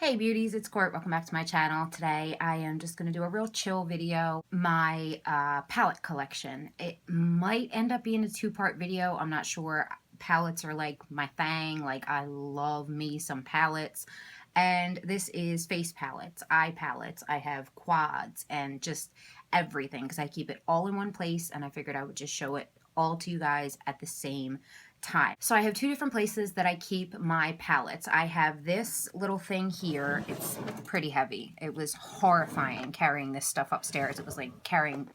Hey beauties, it's Court. Welcome back to my channel. Today I am just going to do a real chill video. My palette collection. It might end up being a two-part video. I'm not sure. Palettes are like my thing. Like I love me some palettes. And this is face palettes, eye palettes. I have quads and just everything because I keep it all in one place, and I figured I would just show it all to you guys at the same time. So I have two different places that I keep my palettes. I have this little thing here. It's pretty heavy. It was horrifying carrying this stuff upstairs. It was like carrying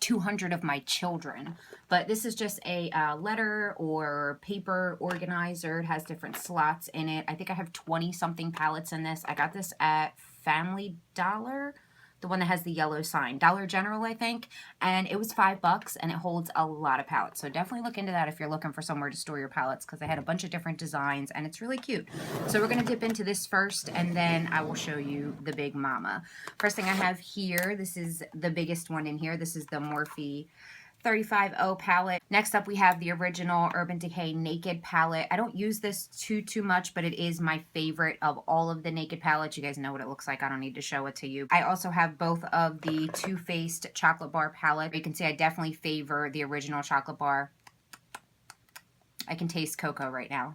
200 of my children. But this is just a letter or paper organizer. It has different slots in it. I think I have 20 something palettes in this. I got this at Family Dollar, the one that has the yellow sign, Dollar General, I think, and it was $5 and it holds a lot of palettes. So definitely look into that if you're looking for somewhere to store your palettes, because I had a bunch of different designs and it's really cute. So we're gonna dip into this first, and then I will show you the big mama. First thing I have here, this is the biggest one in here. This is the Morphe 35O palette. Next up we have the original Urban Decay Naked palette. I don't use this too much, but it is my favorite of all of the Naked palettes. You guys know what it looks like. I don't need to show it to you. I also have both of the Too Faced chocolate bar palette. You can see I definitely favor the original chocolate bar. I can taste cocoa right now.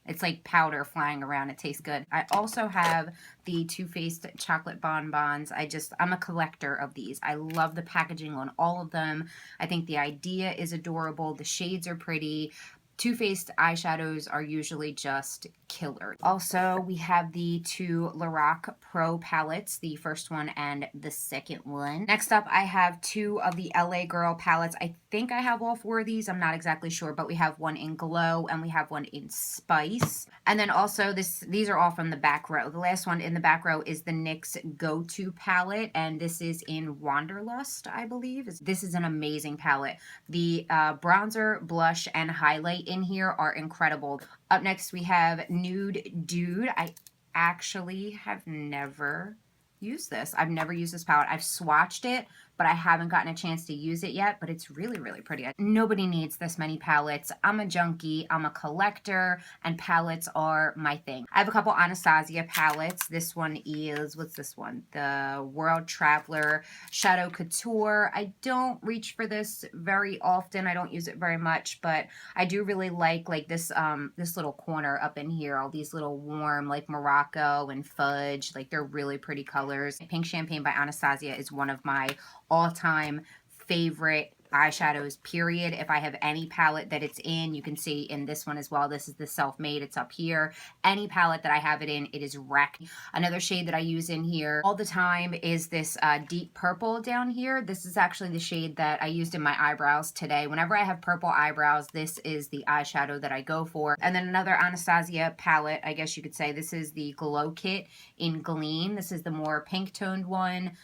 It's like powder flying around. It tastes good. I also have the Too Faced chocolate bonbons. I'm a collector of these. I love the packaging on all of them. I think the idea is adorable. The shades are pretty. Too Faced eyeshadows are usually just killer. Also, we have the two Lorac Pro palettes, the first one and the second one. Next up, I have two of the LA Girl palettes. I think I have all four of these. I'm not exactly sure, but we have one in Glow and we have one in Spice. And then also, these are all from the back row. The last one in the back row is the NYX Go-To palette, and this is in Wanderlust, I believe. This is an amazing palette. The bronzer, blush, and highlight in here are incredible. Up next we have Nude Dude. I actually have never used this. I've never used this palette. I've swatched it, but I haven't gotten a chance to use it yet, but it's really, really pretty. Nobody needs this many palettes. I'm a junkie, I'm a collector, and palettes are my thing. I have a couple Anastasia palettes. This one is, what's this one? The World Traveler Shadow Couture. I don't reach for this very often. I don't use it very much, but I do really like this this little corner up in here, all these little warm like Morocco and fudge, like they're really pretty colors. Pink Champagne by Anastasia is one of my all-time favorite eyeshadows, period. If I have any palette that it's in, you can see in this one as well. This is the Self-Made. It's up here. Any palette that I have it in, it is wrecked. Another shade that I use in here all the time is this deep purple down here. This is actually the shade that I used in my eyebrows today. Whenever I have purple eyebrows, this is the eyeshadow that I go for. And then another Anastasia palette, I guess you could say, this is the Glow Kit in Gleam. This is the more pink toned one.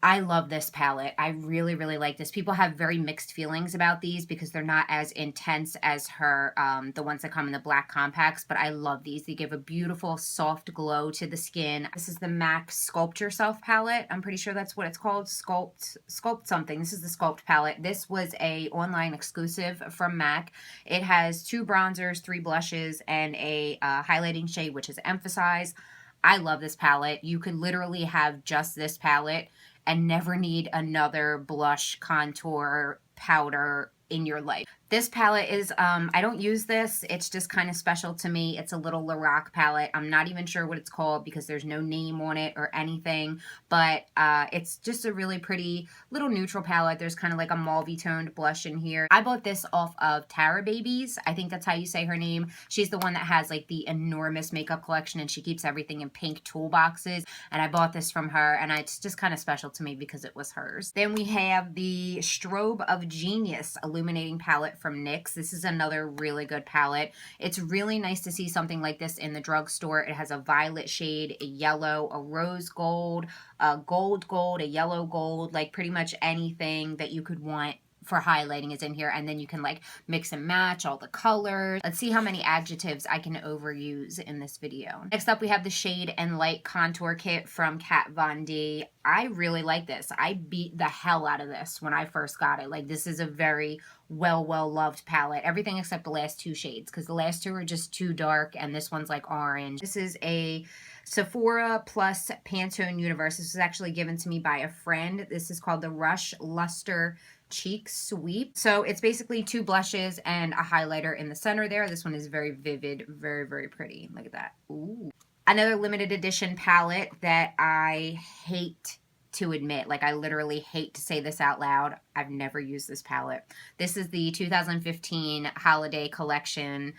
I love this palette. I really, really like this. People have very mixed feelings about these because they're not as intense as her, the ones that come in the black compacts, but I love these. They give a beautiful soft glow to the skin. This is the MAC Sculpt Yourself palette. I'm pretty sure that's what it's called. Sculpt something. This is the Sculpt palette. This was a online exclusive from MAC. It has 2 bronzers, 3 blushes, and a highlighting shade, which is Emphasize. I love this palette. You could literally have just this palette and never need another blush, contour, powder in your life. This palette is, I don't use this. It's just kind of special to me. It's a little Lorac palette. I'm not even sure what it's called because there's no name on it or anything, but it's just a really pretty little neutral palette. There's kind of like a mauve toned blush in here. I bought this off of Tara Babies. I think that's how you say her name. She's the one that has like the enormous makeup collection, and she keeps everything in pink toolboxes, and I bought this from her, and it's just kind of special to me because it was hers. Then we have the Strobe of Genius Illuminating Palette from NYX. This is another really good palette. It's really nice to see something like this in the drugstore. It has a violet shade, a yellow, a rose gold, a gold, a yellow gold, like pretty much anything that you could want for highlighting is in here, and then you can like mix and match all the colors. Let's see how many adjectives I can overuse in this video. Next up we have the Shade and Light Contour Kit from Kat Von D. I really like this. I beat the hell out of this when I first got it. Like, this is a very well loved palette. Everything except the last 2 shades, because the last 2 are just too dark and this one's like orange. This is a Sephora plus Pantone Universe. This was actually given to me by a friend. This is called the Rush Luster Cheek Sweep. So it's basically 2 blushes and a highlighter in the center there. This one is very vivid, very, very pretty. Look at that. Ooh. Another limited edition palette that I hate to admit, like I literally hate to say this out loud. I've never used this palette. This is the 2015 holiday collection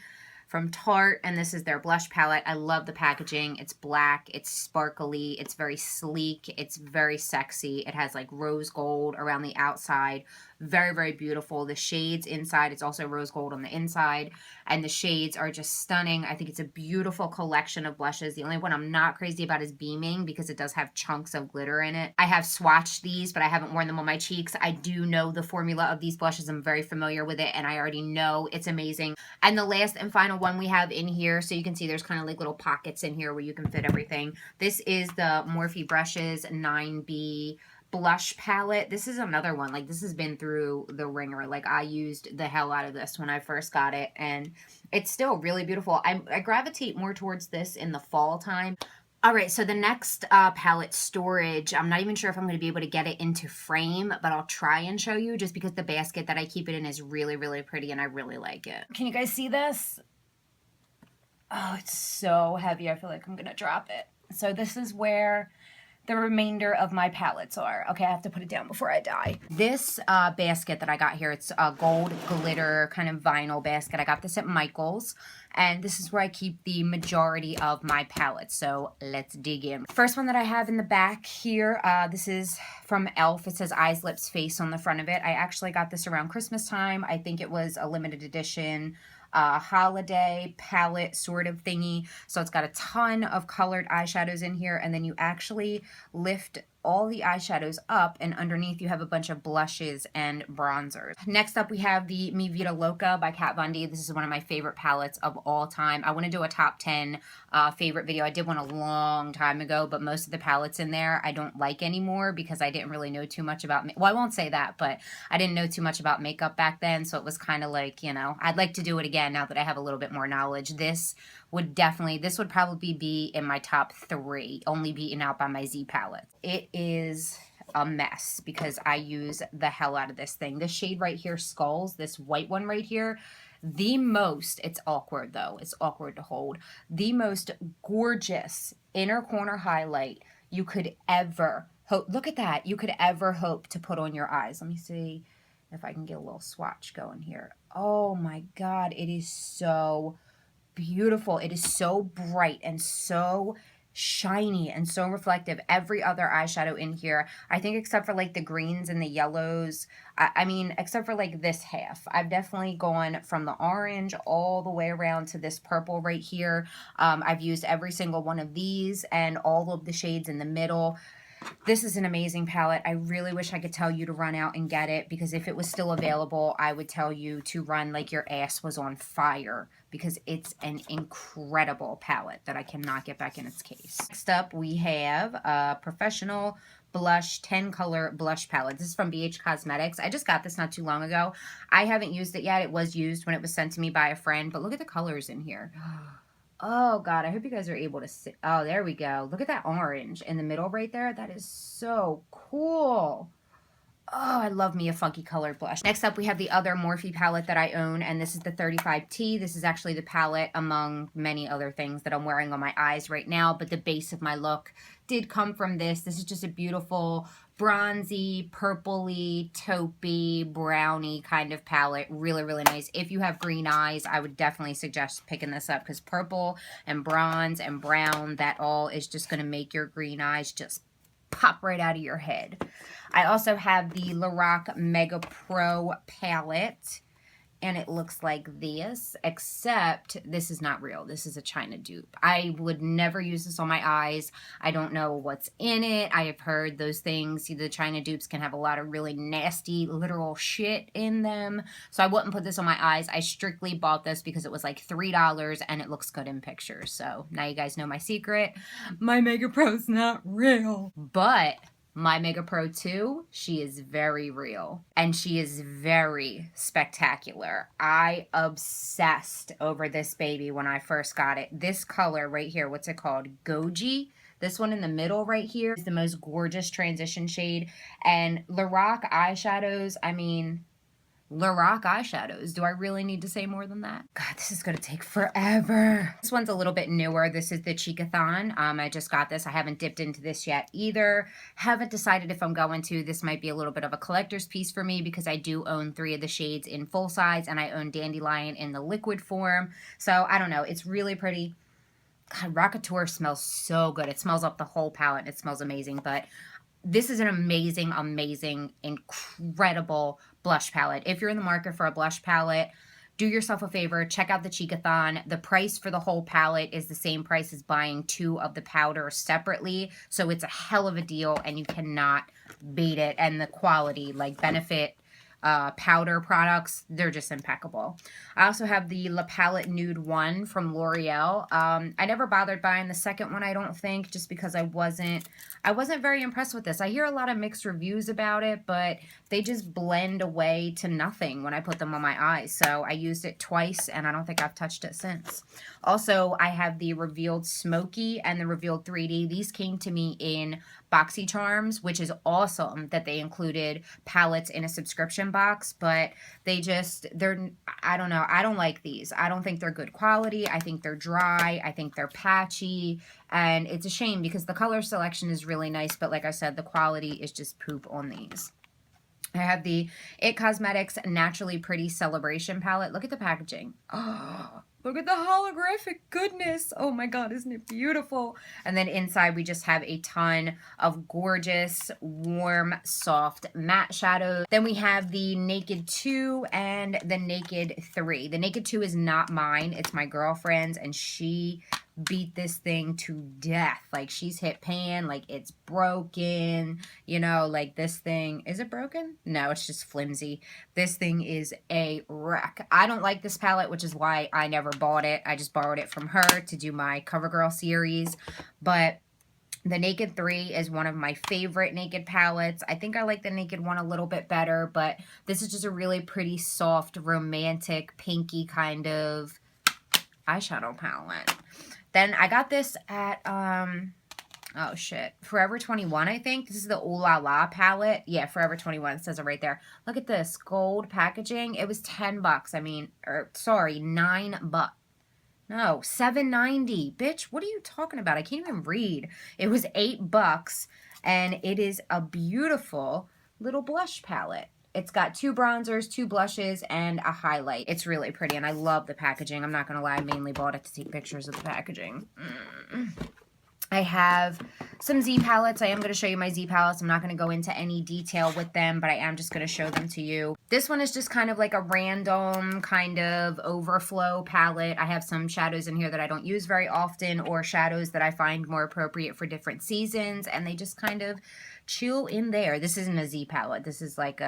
from Tarte, and this is their blush palette. I love the packaging. It's black, it's sparkly, it's very sleek, it's very sexy. It has like rose gold around the outside. Very, very beautiful. The shades inside, it's also rose gold on the inside, and the shades are just stunning. I think it's a beautiful collection of blushes. The only one I'm not crazy about is Beaming, because it does have chunks of glitter in it. I have swatched these, but I haven't worn them on my cheeks. I do know the formula of these blushes. I'm very familiar with it, and I already know it's amazing. And the last and final one we have in here, so you can see there's kind of like little pockets in here where you can fit everything. This is the Morphe Brushes 9B blush palette. This is another one, like this has been through the ringer. Like I used the hell out of this when I first got it, and it's still really beautiful. I gravitate more towards this in the fall time. All right, so the next palette, Storage, I'm not even sure if I'm going to be able to get it into frame, but I'll try and show you, just because the basket that I keep it in is really, really pretty and I really like it. Can you guys see this? Oh, it's so heavy. I feel like I'm going to drop it. So this is where the remainder of my palettes are. Okay, I have to put it down before I die. This basket that I got here, it's a gold glitter kind of vinyl basket. I got this at Michael's, and this is where I keep the majority of my palettes. So let's dig in. First one that I have in the back here, this is from e.l.f. It says Eyes, Lips, Face on the front of it. I actually got this around Christmas time. I think it was a limited edition holiday palette sort of thingy. So it's got a ton of colored eyeshadows in here, and then you actually lift all the eyeshadows up, and underneath you have a bunch of blushes and bronzers. Next up we have the Mi Vida Loca by Kat Von D. This is one of my favorite palettes of all time. I want to do a top 10 favorite video. I did one a long time ago, but most of the palettes in there I don't like anymore because I didn't really know too much about, well, I won't say that, but I didn't know too much about makeup back then, so it was kind of like, you know, I'd like to do it again now that I have a little bit more knowledge. This would probably be in my top 3, only beaten out by my Z palette. It is a mess because I use the hell out of this thing. This shade right here, Skulls, this white one right here, it's awkward though, it's awkward to hold, the most gorgeous inner corner highlight you could ever hope, look at that, you could ever hope to put on your eyes. Let me see if I can get a little swatch going here. Oh my God, it is so beautiful. It is so bright and so shiny and so reflective. Every other eyeshadow in here, I think except for like the greens and the yellows, I mean, except for like this half, I've definitely gone from the orange all the way around to this purple right here. I've used every single one of these and all of the shades in the middle. This is an amazing palette. I really wish I could tell you to run out and get it, because if it was still available, I would tell you to run like your ass was on fire, because it's an incredible palette that I cannot get back in its case. Next up, we have a Professional Blush 10 color blush palette. This is from BH Cosmetics. I just got this not too long ago. I haven't used it yet. It was used when it was sent to me by a friend, but look at the colors in here. Oh God, I hope you guys are able to see. Oh, there we go. Look at that orange in the middle right there. That is so cool. Oh, I love me a funky colored blush. Next up, we have the other Morphe palette that I own, and this is the 35T. This is actually the palette among many other things that I'm wearing on my eyes right now, but the base of my look did come from this. This is just a beautiful bronzy, purpley, taupey, browny kind of palette. Really, really nice. If you have green eyes, I would definitely suggest picking this up, because purple and bronze and brown, that all is just going to make your green eyes just pop right out of your head. I also have the Lorac Mega Pro palette, and it looks like this, except this is not real. This is a China dupe. I would never use this on my eyes. I don't know what's in it. I have heard those things. The China dupes can have a lot of really nasty, literal shit in them. So I wouldn't put this on my eyes. I strictly bought this because it was like $3 and it looks good in pictures. So now you guys know my secret. My Mega Pro's not real. But My Mega Pro 2, she is very real and she is very spectacular. I obsessed over this baby when I first got it. This color right here, what's it called? Goji. This one in the middle right here is the most gorgeous transition shade. And Lorac eyeshadows, I mean, Lorac eyeshadows. Do I really need to say more than that? God, this is going to take forever. This one's a little bit newer. This is the Cheekathon. I just got this. I haven't dipped into this yet either. Haven't decided if I'm going to. This might be a little bit of a collector's piece for me because I do own 3 of the shades in full size and I own Dandelion in the liquid form. So I don't know. It's really pretty. God, Rockateur smells so good. It smells up the whole palette. It smells amazing, but this is an amazing, amazing, incredible blush palette. If you're in the market for a blush palette, do yourself a favor, check out the Cheekathon. The price for the whole palette is the same price as buying 2 of the powders separately. So it's a hell of a deal and you cannot beat it. And the quality, like Benefit powder products, they're just impeccable. I also have the La Palette Nude 1 from L'Oreal. I never bothered buying the second one, I don't think, just because I wasn't very impressed with this. I hear a lot of mixed reviews about it, but they just blend away to nothing when I put them on my eyes. So I used it twice, and I don't think I've touched it since. Also, I have the Revealed Smoky and the Revealed 3D. These came to me in BoxyCharms, which is awesome that they included palettes in a subscription box, but I don't know. I don't like these. I don't think they're good quality. I think they're dry. I think they're patchy, and it's a shame because the color selection is really nice, but like I said, the quality is just poop on these. I have the It Cosmetics Naturally Pretty Celebration Palette. Look at the packaging. Oh, look at the holographic goodness. Oh my God, isn't it beautiful? And then inside we just have a ton of gorgeous, warm, soft matte shadows. Then we have the Naked 2 and the Naked 3. The Naked 2 is not mine. It's my girlfriend's, and she beat this thing to death. Like, she's hit pan, like it's broken, you know, like this thing, is it broken? No, it's just flimsy. This thing is a wreck. I don't like this palette, which is why I never bought it. I just borrowed it from her to do my CoverGirl series, but the Naked 3 is one of my favorite Naked palettes. I think I like the Naked 1 a little bit better, but this is just a really pretty, soft, romantic, pinky kind of eyeshadow palette. Then I got this at, oh shit, Forever 21, I think. This is the Ooh La La palette. Yeah, Forever 21, it says it right there. Look at this, gold packaging. It was 10 bucks. I mean, sorry, 9 bucks. No, $7.90. Bitch, what are you talking about? I can't even read. It was 8 bucks, and it is a beautiful little blush palette. It's got 2 bronzers, 2 blushes, and a highlight. It's really pretty, and I love the packaging. I'm not going to lie, I mainly bought it to take pictures of the packaging. I have some Z palettes. I am going to show you my Z palettes. I'm not going to go into any detail with them, but I am just going to show them to you. This one is just kind of like a random kind of overflow palette. I have some shadows in here that I don't use very often, or shadows that I find more appropriate for different seasons, and they just kind of chill in there. This isn't a Z palette. This is like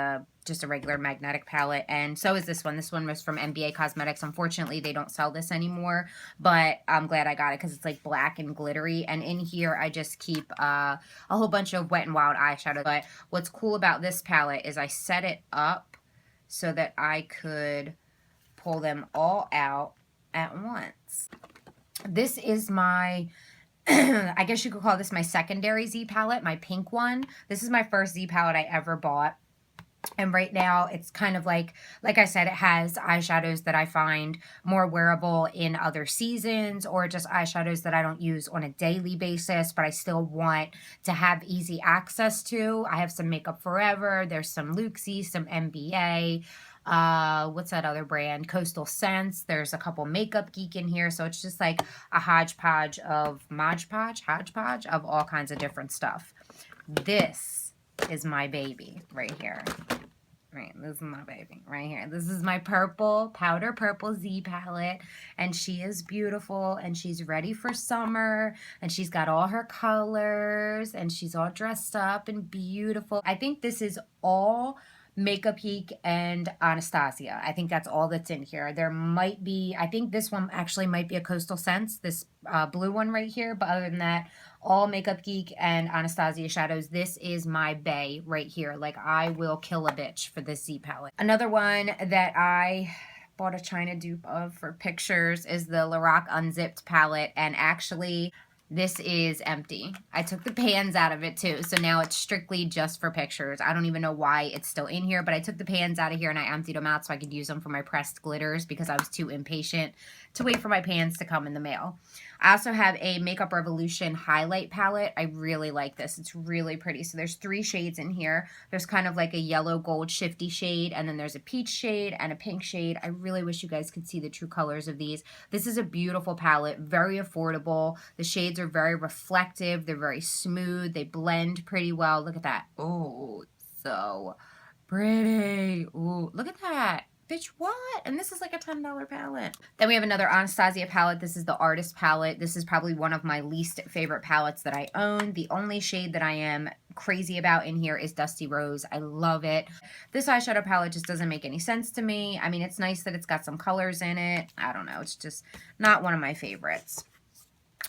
just a regular magnetic palette, and so is this one. This one was from NBA Cosmetics. Unfortunately, they don't sell this anymore, but I'm glad I got it because it's like black and glittery, and in here I just keep a whole bunch of Wet n Wild eyeshadow. But what's cool about this palette is I set it up so that I could pull them all out at once. This is my I guess you could call this my secondary Z palette, my pink one. This is my first Z palette I ever bought. And right now, it's kind of like I said, it has eyeshadows that I find more wearable in other seasons, or just eyeshadows that I don't use on a daily basis, but I still want to have easy access to. I have some Makeup Forever. There's some Luxie, some NBA. What's that other brand? Coastal Scents. There's a couple Makeup Geek in here. So it's just like a hodgepodge of of all kinds of different stuff. This is my baby right here. Right, this is my baby right here. This is my powder purple Z palette, and she is beautiful, and she's ready for summer, and she's got all her colors, and she's all dressed up and beautiful. I think this is all Makeup Geek and Anastasia. I think that's all that's in here. There might be, I think this one actually might be a Coastal Scents, this blue one right here. But other than that, all Makeup Geek and Anastasia shadows. This is my bae right here. Like, I will kill a bitch for this Z palette. Another one that I bought a China dupe of for pictures is the Lorac Unzipped palette. And actually, this is empty. I took the pans out of it too, so now it's strictly just for pictures. I don't even know why it's still in here, but I took the pans out of here and I emptied them out so I could use them for my pressed glitters because I was too impatient to wait for my pans to come in the mail. I also have a Makeup Revolution highlight palette. I really like this. It's really pretty. So there's 3 shades in here. There's kind of like a yellow gold shifty shade, and then there's a peach shade and a pink shade. I really wish you guys could see the true colors of these. This is a beautiful palette, very affordable. The shades are very reflective. They're very smooth. They blend pretty well. Look at that. Oh, so pretty. Ooh, look at that. Bitch, what? And this is like a $10 palette. Then we have another Anastasia palette. This is the Artist palette. This is probably one of my least favorite palettes that I own. The only shade that I am crazy about in here is Dusty Rose. I love it. This eyeshadow palette just doesn't make any sense to me. I mean, it's nice that it's got some colors in it. I don't know. It's just not one of my favorites.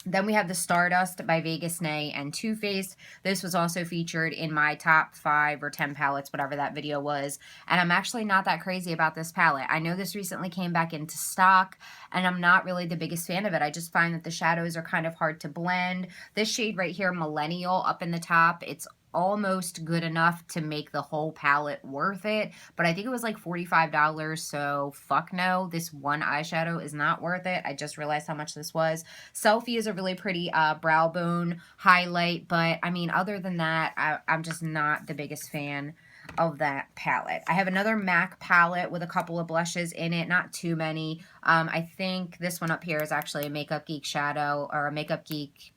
Then we have the Stardust by Vegas Nay and Too Faced. This was also featured in my top 5 or 10 palettes, whatever that video was. And I'm actually not that crazy about this palette. I know this recently came back into stock, and I'm not really the biggest fan of it. I just find that the shadows are kind of hard to blend. This shade right here, Millennial, up in the top, it's almost good enough to make the whole palette worth it, but I think it was like $45, so fuck no, this one eyeshadow is not worth it. I just realized how much this was. Selfie is a really pretty brow bone highlight, but I mean, other than that, I'm just not the biggest fan of that palette. I have another MAC palette with a couple of blushes in it, not too many. I think this one up here is actually a Makeup Geek shadow, or a Makeup Geek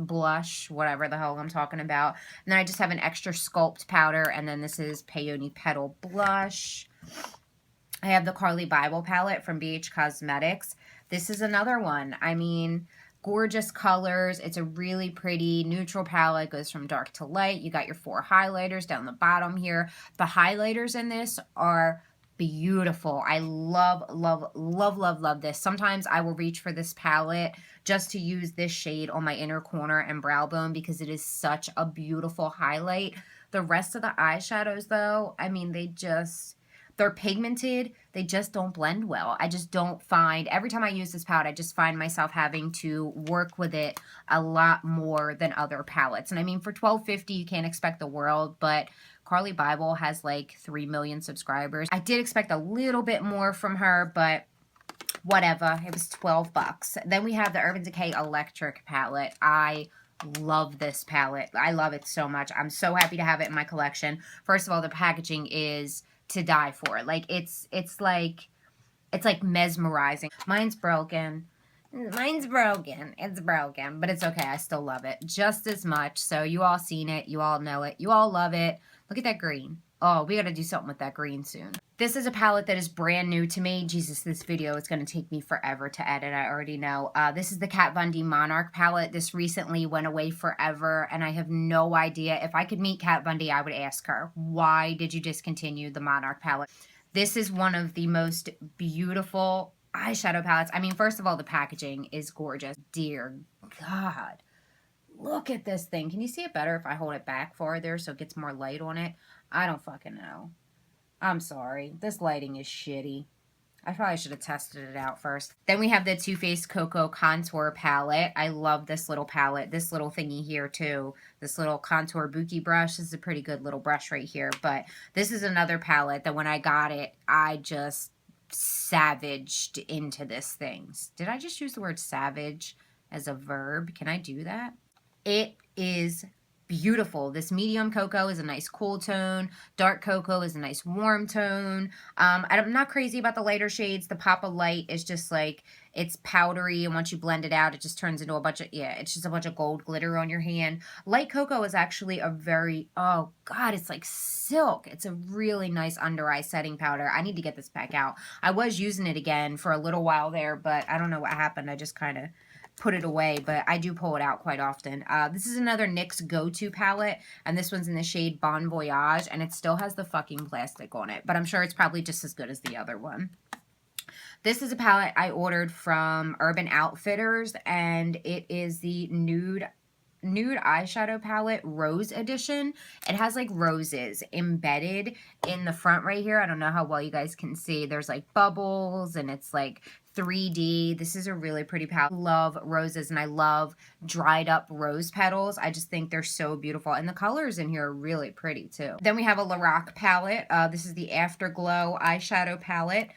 blush, whatever the hell I'm talking about. And then I just have an extra Sculpt powder, and then this is Peony Petal blush. I have the Carly Bible palette from BH Cosmetics. This is another one. I mean, gorgeous colors. It's a really pretty neutral palette. Goes from dark to light. You got your 4 highlighters down the bottom here. The highlighters in this are beautiful. I love, love, love, love, love this. Sometimes I will reach for this palette just to use this shade on my inner corner and brow bone because it is such a beautiful highlight. The rest of the eyeshadows, though, I mean, they're pigmented. They just don't blend well. I just don't find, every time I use this palette, I just find myself having to work with it a lot more than other palettes. And I mean, for $12.50, you can't expect the world, but Carly Bible has like 3 million subscribers. I did expect a little bit more from her, but whatever. It was $12. Then we have the Urban Decay Electric palette. I love this palette. I love it so much. I'm so happy to have it in my collection. First of all, the packaging is to die for. Like, it's like mesmerizing. Mine's broken. It's broken, but it's okay. I still love it just as much. So you all seen it. You all know it. You all love it. Look at that green. Oh, we got to do something with that green soon. This is a palette that is brand new to me. Jesus, this video is going to take me forever to edit. I already know. This is the Kat Von D Monarch palette. This recently went away forever, and I have no idea. If I could meet Kat Von D, I would ask her, why did you discontinue the Monarch palette? This is one of the most beautiful eyeshadow palettes. I mean, first of all, the packaging is gorgeous. Dear God. Look at this thing. Can you see it better if I hold it back farther so it gets more light on it? I don't fucking know. I'm sorry. This lighting is shitty. I probably should have tested it out first. Then we have the Too Faced Cocoa Contour Palette. I love this little palette. This little thingy here too. This little contour Buki brush. This is a pretty good little brush right here. But this is another palette that when I got it, I just savaged into this thing. Did I just use the word savage as a verb? Can I do that? It is beautiful. This medium cocoa is a nice cool tone. Dark cocoa is a nice warm tone. I'm not crazy about the lighter shades. The Pop of Light is just like, it's powdery, and once you blend it out, it just turns into a bunch of, it's just a bunch of gold glitter on your hand. Light cocoa is actually a very, oh God, it's like silk. It's a really nice under eye setting powder. I need to get this back out. I was using it again for a little while there, but I don't know what happened. I just kind of put it away, but I do pull it out quite often. This is another NYX go-to palette, and this one's in the shade Bon Voyage, and it still has the fucking plastic on it, but I'm sure it's probably just as good as the other one. This is a palette I ordered from Urban Outfitters, and it is the nude eyeshadow palette Rose Edition. It has like roses embedded in the front right here. I don't know how well you guys can see. There's like bubbles and it's like 3D. This is a really pretty palette. I love roses and I love dried up rose petals. I just think they're so beautiful, and the colors in here are really pretty too. Then we have a Lorac palette. This is the Afterglow eyeshadow palette.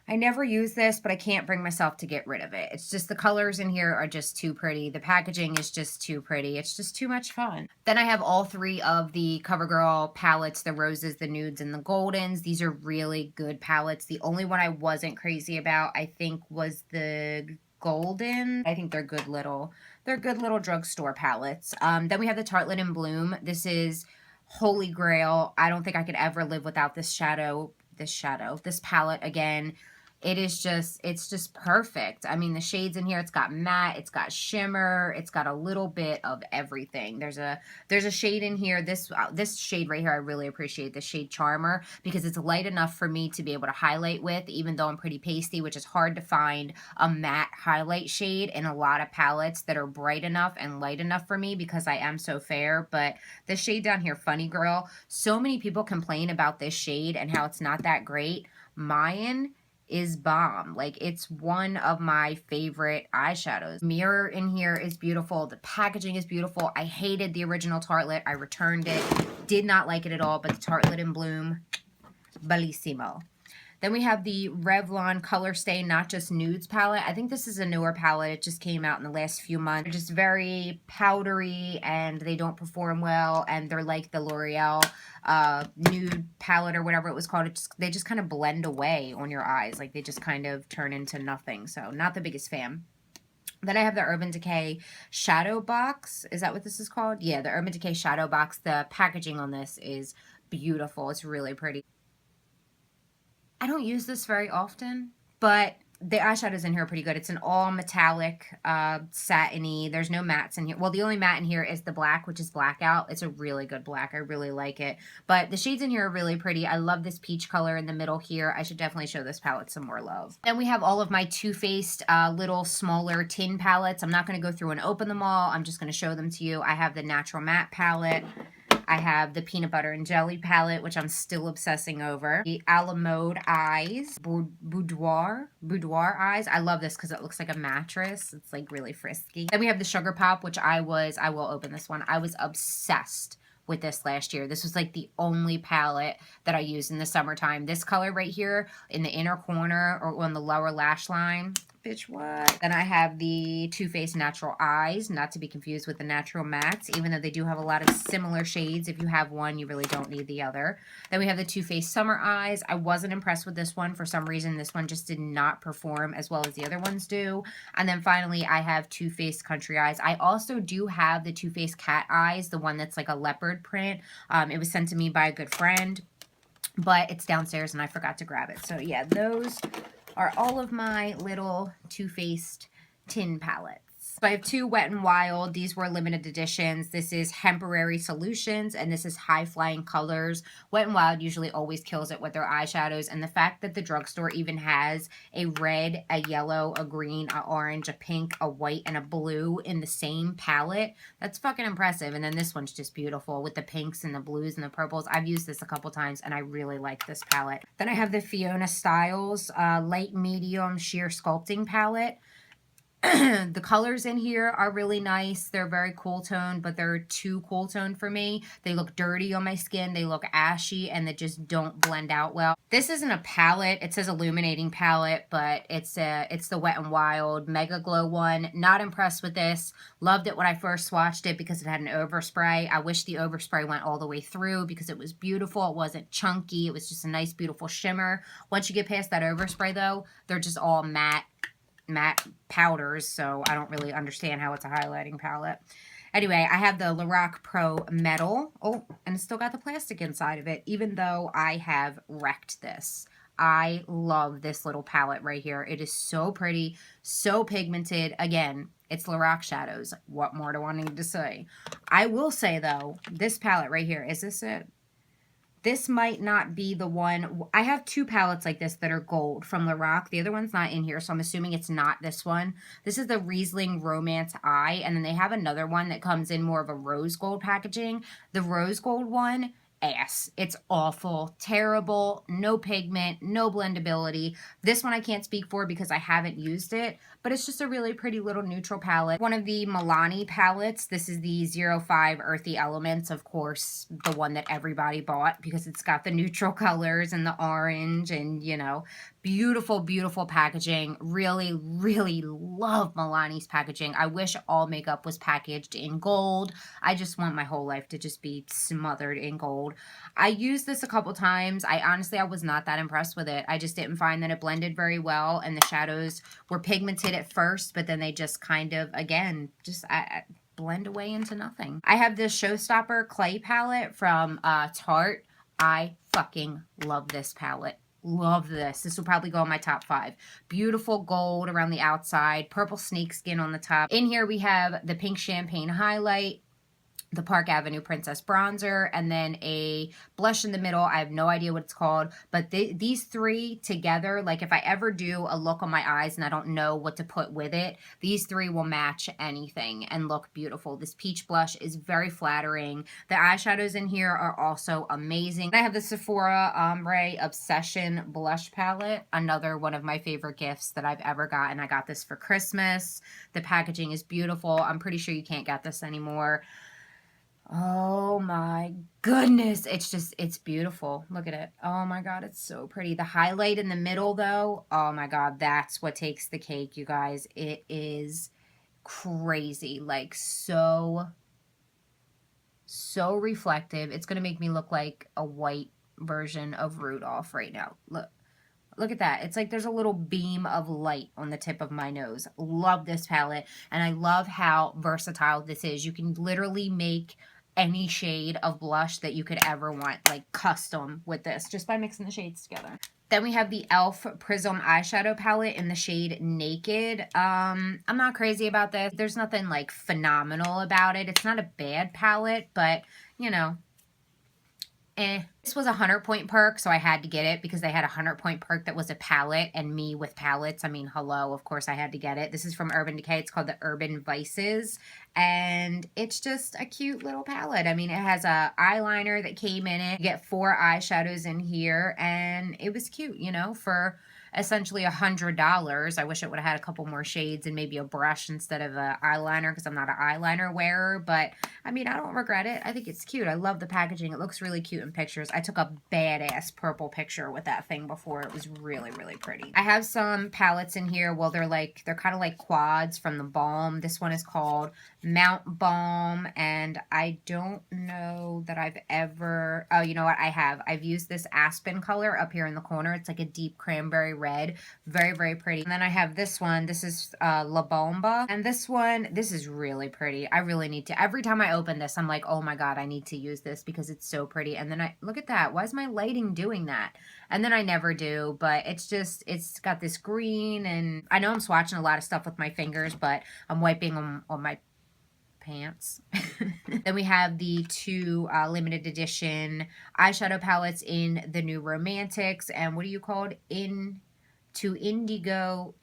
I never use this, but I can't bring myself to get rid of it. It's just the colors in here are just too pretty. The packaging is just too pretty. It's just too much fun. Then I have all three of the CoverGirl palettes, the roses, the nudes, and the goldens. These are really good palettes. The only one I wasn't crazy about, I think, was the golden. I think they're good little drugstore palettes. Then we have the Tartelette in Bloom. This is holy grail. I don't think I could ever live without this palette again. It's just perfect. I mean, the shades in here, it's got matte, it's got shimmer, it's got a little bit of everything. There's a shade in here, this shade right here, I really appreciate the shade Charmer, because it's light enough for me to be able to highlight with, even though I'm pretty pasty, which is hard to find a matte highlight shade in a lot of palettes that are bright enough and light enough for me, because I am so fair. But the shade down here, Funny Girl, so many people complain about this shade and how it's not that great. Mine is bomb. Like, it's one of my favorite eyeshadows. Mirror in here is beautiful. The packaging is beautiful. I hated the original Tartelette. I returned it. Did not like it at all, but the Tartelette in Bloom, bellissimo. Then we have the Revlon Color Stay Not Just Nudes palette. I think this is a newer palette. It just came out in the last few months. They're just very powdery and they don't perform well. And they're like the L'Oreal nude palette or whatever it was called. They just kind of blend away on your eyes. Like, they just kind of turn into nothing. So not the biggest fan. Then I have the Urban Decay Shadow Box. Is that what this is called? Yeah, the Urban Decay Shadow Box. The packaging on this is beautiful. It's really pretty. I don't use this very often, but the eyeshadows in here are pretty good. It's an all metallic, satiny. There's no mattes in here. Well, the only matte in here is the black, which is Blackout. It's a really good black. I really like it. But the shades in here are really pretty. I love this peach color in the middle here. I should definitely show this palette some more love. Then we have all of my Too Faced little smaller tin palettes. I'm not going to go through and open them all. I'm just going to show them to you. I have the Natural Matte palette. I have the Peanut Butter and Jelly palette, which I'm still obsessing over. The A La Mode Eyes, Boudoir Eyes. I love this because it looks like a mattress. It's like really frisky. Then we have the Sugar Pop, which I will open this one. I was obsessed with this last year. This was like the only palette that I used in the summertime. This color right here in the inner corner or on the lower lash line. Bitch, what? Then I have the Too Faced Natural Eyes, not to be confused with the Natural Mattes, even though they do have a lot of similar shades. If you have one, you really don't need the other. Then we have the Too Faced Summer Eyes. I wasn't impressed with this one. For some reason, this one just did not perform as well as the other ones do. And then finally, I have Too Faced Country Eyes. I also do have the Too Faced Cat Eyes, the one that's like a leopard print. It was sent to me by a good friend, but it's downstairs and I forgot to grab it. So yeah, those are all of my little Too Faced tin palettes. So I have two Wet n Wild. These were limited editions. This is Temporary Solutions, and this is High Flying Colors. Wet n Wild usually always kills it with their eyeshadows, and the fact that the drugstore even has a red, a yellow, a green, a orange, a pink, a white, and a blue in the same palette, that's fucking impressive. And then this one's just beautiful with the pinks and the blues and the purples. I've used this a couple times, and I really like this palette. Then I have the Fiona Styles Light Medium Sheer Sculpting Palette. The colors in here are really nice. They're very cool toned, but they're too cool toned for me. They look dirty on my skin. They look ashy, and they just don't blend out well. This isn't a palette. It says illuminating palette, but it's the Wet n Wild Mega Glow one. Not impressed with this. Loved it when I first swatched it because it had an overspray. I wish the overspray went all the way through because it was beautiful. It wasn't chunky. It was just a nice, beautiful shimmer. Once you get past that overspray, though, they're just all matte powders, so I don't really understand how it's a highlighting palette. Anyway, I have the Lorac Pro Metal. Oh, and it's still got the plastic inside of it, even though I have wrecked this. I love this little palette right here. It is so pretty, so pigmented. Again, It's Lorac Shadows. What more do I need to say? I will say, though, this palette right here, is this it? This might not be the one. I have two palettes like this that are gold from Lorac. The other one's not in here, so I'm assuming it's not this one. This is the Riesling Romance Eye, and then they have another one that comes in more of a rose gold packaging. The rose gold one, ass. It's awful, terrible, no pigment, no blendability. This one I can't speak for because I haven't used it, but it's just a really pretty little neutral palette. One of the Milani palettes. This is the 05 Earthy Elements, of course, the one that everybody bought because it's got the neutral colors and the orange and, you know, beautiful, beautiful packaging. Really, really love Milani's packaging. I wish all makeup was packaged in gold. I just want my whole life to just be smothered in gold. I used this a couple times. I was not that impressed with it. I just didn't find that it blended very well, and the shadows were pigmented at first, but then they just kind of, again, just blend away into nothing. I have this Showstopper Clay palette from Tarte. I fucking love this palette. Love this. This will probably go in my top 5. Beautiful gold around the outside, purple snakeskin on the top. In here we have the pink champagne highlight, the Park Avenue Princess Bronzer, and then a blush in the middle. I have no idea what it's called, but these three together, like if I ever do a look on my eyes and I don't know what to put with it, these three will match anything and look beautiful. This peach blush is very flattering. The eyeshadows in here are also amazing. I have the Sephora Ombre Obsession Blush Palette, another one of my favorite gifts that I've ever gotten. I got this for Christmas. The packaging is beautiful. I'm pretty sure you can't get this anymore. Oh my goodness. It's beautiful. Look at it. Oh my God, it's so pretty. The highlight in the middle though, oh my God, that's what takes the cake, you guys. It is crazy. Like so reflective. It's going to make me look like a white version of Rudolph right now. Look at that. It's like there's a little beam of light on the tip of my nose. Love this palette. And I love how versatile this is. You can literally make any shade of blush that you could ever want, like custom with this, just by mixing the shades together. Then we have the e.l.f. Prism eyeshadow palette in the shade Naked. I'm not crazy about this. There's nothing like phenomenal about it. It's not a bad palette, but you know, This was a 100-point perk, so I had to get it because they had a 100-point perk that was a palette, and me with palettes, I mean, hello, of course I had to get it. This is from Urban Decay. It's called the Urban Vices, and it's just a cute little palette. I mean, it has a eyeliner that came in it. You get 4 eyeshadows in here, and it was cute, you know, for essentially $100. I wish it would have had a couple more shades and maybe a brush instead of an eyeliner because I'm not an eyeliner wearer, but I mean, I don't regret it. I think it's cute. I love the packaging. It looks really cute in pictures. I took a badass purple picture with that thing before. It was really, really pretty. I have some palettes in here. Well, they're kind of like quads from the Balm. This one is called Mount Balm, and I don't know that I've ever, oh, you know what? I've used this Aspen color up here in the corner. It's like a deep cranberry red. Very, very pretty. And then I have this one. This is La Bomba. And this one, this is really pretty. I really need to, every time I open this, I'm like, oh my God, I need to use this because it's so pretty. And then look at that. Why is my lighting doing that? And then I never do, but it's just, it's got this green, and I know I'm swatching a lot of stuff with my fingers, but I'm wiping them on my pants. Then we have the 2 limited edition eyeshadow palettes in the new Romantics, and what are you called? To Indio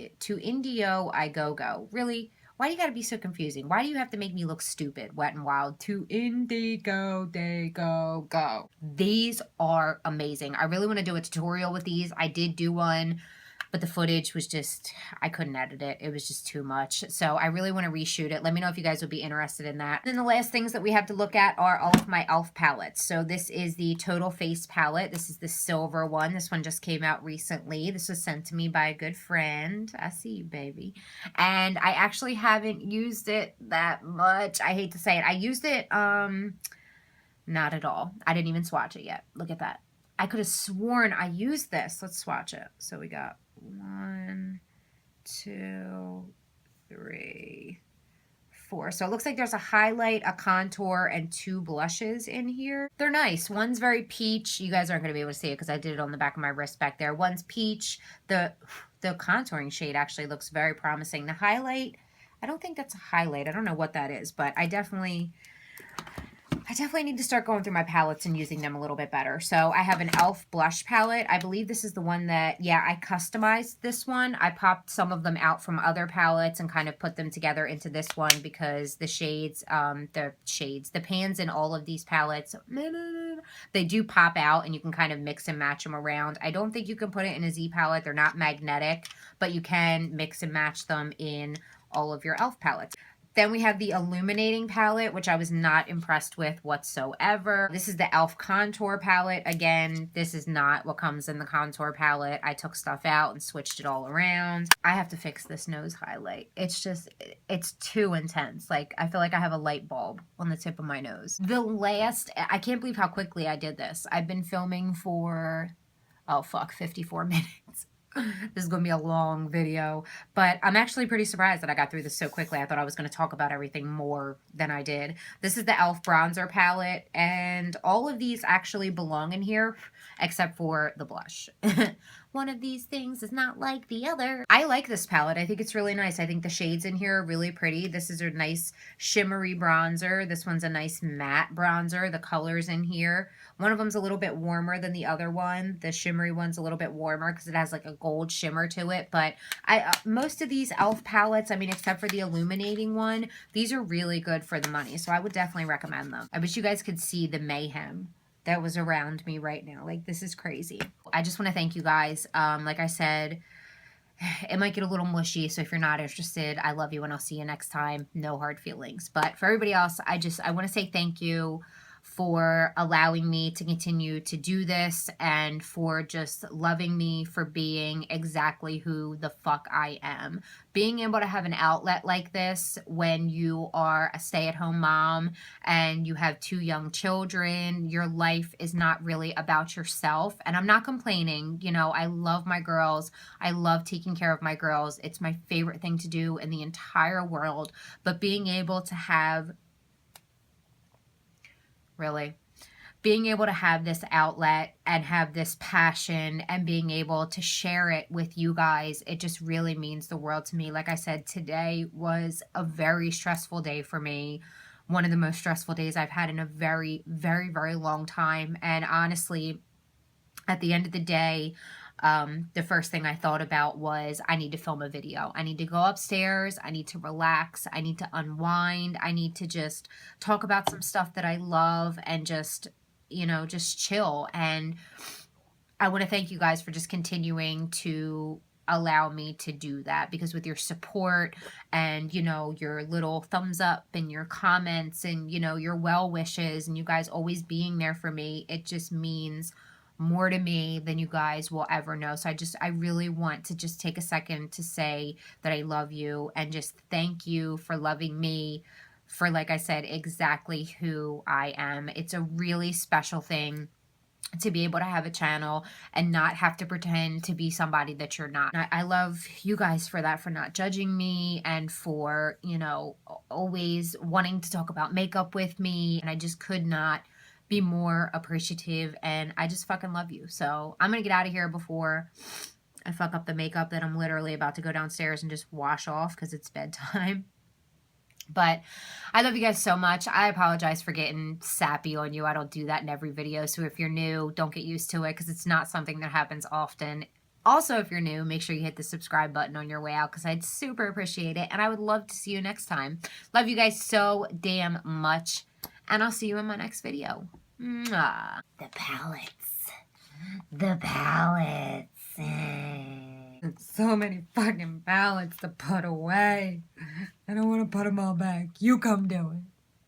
I Go. Really? Why do you gotta be so confusing? Why do you have to make me look stupid? Wet n Wild. To Indigo they go. These are amazing. I really want to do a tutorial with these. I did do one, but the footage was just, I couldn't edit it. It was just too much. So I really want to reshoot it. Let me know if you guys would be interested in that. And then the last things that we have to look at are all of my e.l.f. palettes. So this is the Total Face palette. This is the silver one. This one just came out recently. This was sent to me by a good friend. I see you, baby. And I actually haven't used it that much. I hate to say it. I used it, not at all. I didn't even swatch it yet. Look at that. I could have sworn I used this. Let's swatch it. So we got 1, 2, 3, 4. So it looks like there's a highlight, a contour, and 2 blushes in here. They're nice. One's very peach. You guys aren't going to be able to see it because I did it on the back of my wrist back there. One's peach. The contouring shade actually looks very promising. The highlight, I don't think that's a highlight. I don't know what that is, but I definitely need to start going through my palettes and using them a little bit better. So I have an e.l.f. blush palette. I believe this is the one that, yeah, I customized this one. I popped some of them out from other palettes and kind of put them together into this one because the shades, the pans in all of these palettes, they do pop out and you can kind of mix and match them around. I don't think you can put it in a Z palette. They're not magnetic, but you can mix and match them in all of your e.l.f. palettes. Then we have the Illuminating palette, which I was not impressed with whatsoever. This is the e.l.f. Contour palette. Again, this is not what comes in the contour palette. I took stuff out and switched it all around. I have to fix this nose highlight. It's just, it's too intense. Like, I feel like I have a light bulb on the tip of my nose. I can't believe how quickly I did this. I've been filming for, oh fuck, 54 minutes. This is going to be a long video, but I'm actually pretty surprised that I got through this so quickly. I thought I was going to talk about everything more than I did. This is the e.l.f. bronzer palette, and all of these actually belong in here, except for the blush. One of these things is not like the other. I like this palette. I think it's really nice. I think the shades in here are really pretty. This is a nice shimmery bronzer. This one's a nice matte bronzer. The colors in here, one of them's a little bit warmer than the other one. The shimmery one's a little bit warmer because it has like a gold shimmer to it. But most of these e.l.f. palettes, I mean, except for the illuminating one, these are really good for the money. So I would definitely recommend them. I wish you guys could see the mayhem that was around me right now. Like, this is crazy. I just want to thank you guys. Like I said, it might get a little mushy, so if you're not interested, I love you and I'll see you next time. No hard feelings. But for everybody else, I want to say thank you for allowing me to continue to do this and for just loving me for being exactly who the fuck I am. Being able to have an outlet like this when you are a stay-at-home mom and you have 2 young children, your life is not really about yourself. And I'm not complaining. You know, I love my girls. I love taking care of my girls. It's my favorite thing to do in the entire world. But being able to have being able to have this outlet and have this passion and being able to share it with you guys, it just really means the world to me. Like I said, today was a very stressful day for me. One of the most stressful days I've had in a very, very, very long time. And honestly, at the end of the day, the first thing I thought about was I need to film a video. I need to go upstairs. I need to relax. I need to unwind. I need to just talk about some stuff that I love and just, you know, just chill. And I want to thank you guys for just continuing to allow me to do that, because with your support and, you know, your little thumbs up and your comments and, you know, your well wishes and you guys always being there for me, it just means more to me than you guys will ever know. So I really want to just take a second to say that I love you and just thank you for loving me for, like I said, exactly who I am. It's a really special thing to be able to have a channel and not have to pretend to be somebody that you're not. I love you guys for that, for not judging me and for, you know, always wanting to talk about makeup with me. And I just could not be more appreciative, and I just fucking love you. So I'm gonna get out of here before I fuck up the makeup that I'm literally about to go downstairs and just wash off because it's bedtime. But I love you guys so much. I apologize for getting sappy on you. I don't do that in every video, so if you're new, don't get used to it because it's not something that happens often. Also, if you're new, make sure you hit the subscribe button on your way out because I'd super appreciate it, and I would love to see you next time. Love you guys so damn much, and I'll see you in my next video. Mwah. The palettes. The palettes. So many fucking palettes to put away. I don't want to put them all back. You come do it.